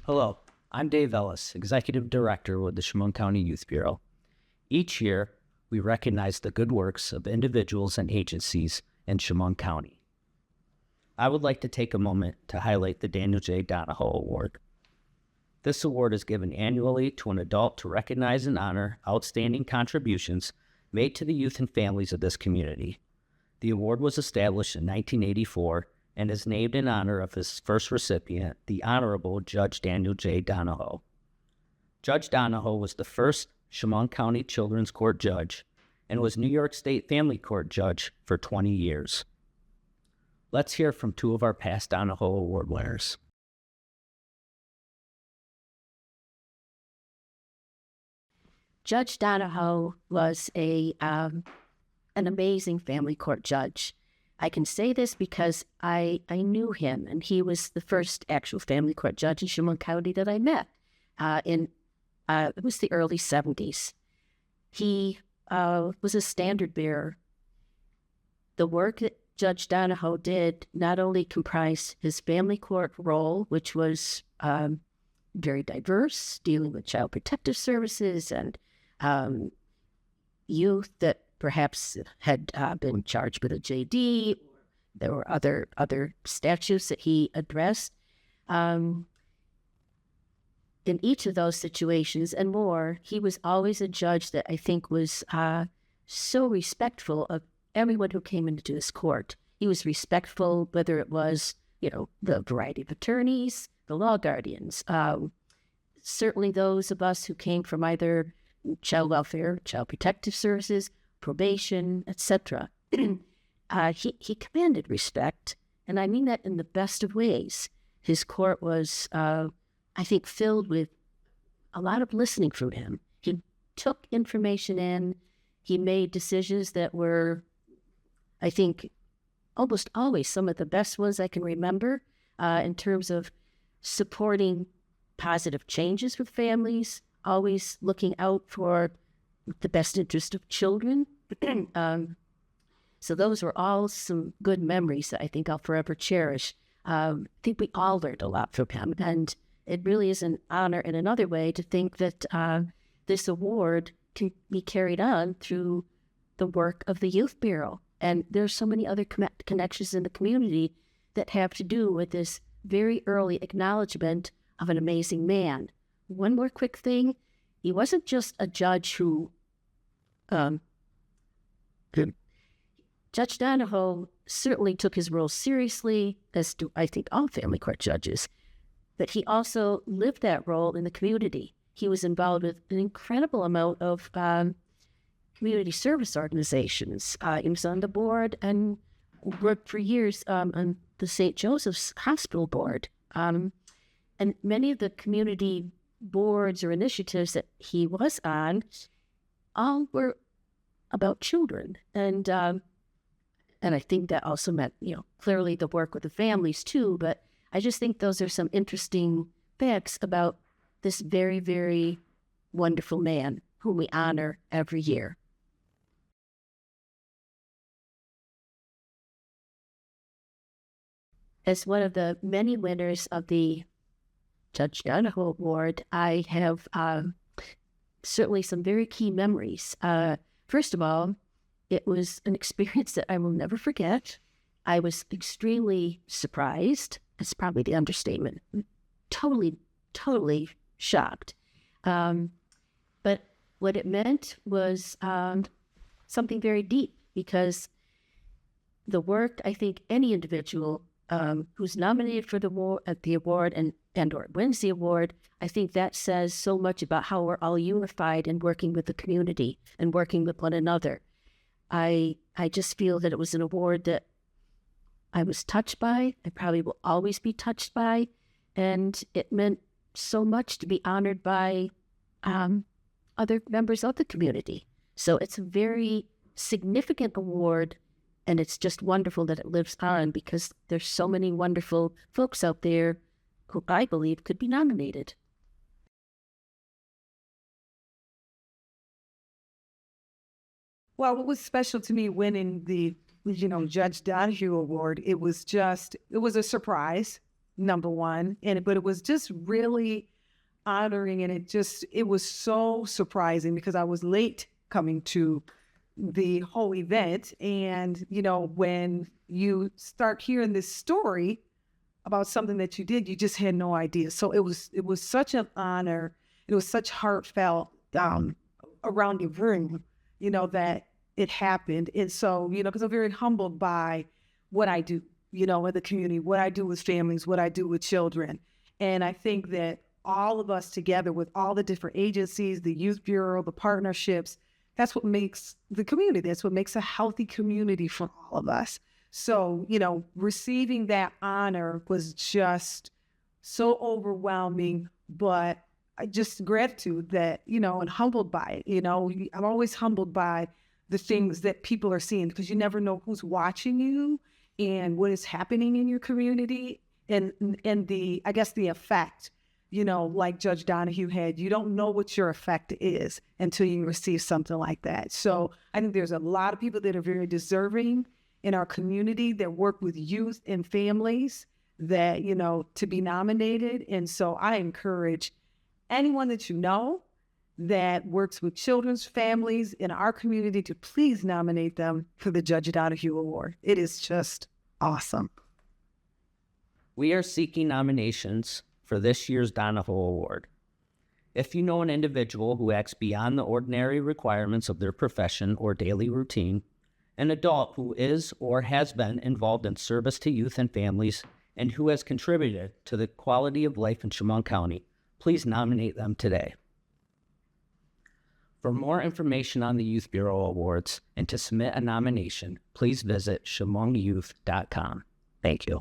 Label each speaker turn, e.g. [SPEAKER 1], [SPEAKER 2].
[SPEAKER 1] Hello, I'm Dave Ellis, Executive Director with the Chemung County Youth Bureau. Each year, we recognize the good works of individuals and agencies in Chemung County. I would like to take a moment to highlight the Daniel J. Donahoe Award. This award is given annually to an adult to recognize and honor outstanding contributions made to the youth and families of this community. The award was established in 1984 and is named in honor of his first recipient, the Honorable Judge Daniel J. Donahoe. Judge Donahoe was the first Chemung County Children's Court judge and was New York State Family Court judge for 20 years. Let's hear from two of our past Donahoe Award winners.
[SPEAKER 2] Judge Donahoe was an amazing family court judge. I can say this because I knew him, and he was the first actual family court judge in Chemung County that I met. It was the early 70s. He was a standard bearer. The work that Judge Donahoe did not only comprised his family court role, which was very diverse, dealing with child protective services and youth that perhaps had been charged with a JD. There were other statutes that he addressed. In each of those situations and more, he was always a judge that I think was so respectful of everyone who came into his court. He was respectful, whether it was, the variety of attorneys, the law guardians, certainly those of us who came from either child welfare, child protective services, probation, etc. He commanded respect, and I mean that in the best of ways. His court was, I think, filled with a lot of listening from him. He took information in. He made decisions that were, I think, almost always some of the best ones I can remember in terms of supporting positive changes with families, always looking out for the best interest of children. So those were all some good memories that I think I'll forever cherish. I think we all learned a lot from him, and it really is an honor in another way to think that this award can be carried on through the work of the Youth Bureau. And there's so many other connections in the community that have to do with this very early acknowledgement of an amazing man. One more quick thing. He wasn't just a judge who... Judge Donahoe certainly took his role seriously, as do, I think, all family court judges. But he also lived that role in the community. He was involved with an incredible amount of community service organizations. He was on the board and worked for years on the St. Joseph's Hospital Board. And many of the community boards or initiatives that he was on all were about children. And I think that also meant, clearly the work with the families too, but I just think those are some interesting facts about this very, very wonderful man whom we honor every year. As one of the many winners of the Judge Donahoe Award, I have certainly some very key memories. First of all, it was an experience that I will never forget. I was extremely surprised. That's probably the understatement. Totally shocked. But what it meant was something very deep, because the work, I think any individual who's nominated for the award and or wins the award, I think that says so much about how we're all unified in working with the community and working with one another. I just feel that it was an award that I was touched by. I probably will always be touched by. And it meant so much to be honored by other members of the community. So it's a very significant award, and it's just wonderful that it lives on, because there's so many wonderful folks out there who I believe could be nominated.
[SPEAKER 3] Well, what was special to me winning the, Judge Donahoe Award, it was a surprise. number one, but it was just really honoring, and it was so surprising because I was late coming to the whole event. And, when you start hearing this story about something that you did, you just had no idea. So it was such an honor. It was such heartfelt around the room, that it happened. And so, because I'm very humbled by what I do, in the community, what I do with families, what I do with children. And I think that all of us together with all the different agencies, the Youth Bureau, the partnerships, that's what makes the community. That's what makes a healthy community for all of us. So, receiving that honor was just so overwhelming, but just gratitude that, and humbled by it. I'm always humbled by the things that people are seeing, because you never know who's watching you and what is happening in your community, and the effect, like Judge Donahue had. You don't know what your effect is until you receive something like that. So I think there's a lot of people that are very deserving in our community that work with youth and families that, to be nominated. And so I encourage anyone that that works with children's families in our community to please nominate them for the Judge Donahue Award. It is just awesome.
[SPEAKER 1] We are seeking nominations for this year's Donahue Award. If you know an individual who acts beyond the ordinary requirements of their profession or daily routine, an adult who is or has been involved in service to youth and families, and who has contributed to the quality of life in Chemung County, please nominate them today. For more information on the Youth Bureau Awards and to submit a nomination, please visit chemungyouth.com. Thank you.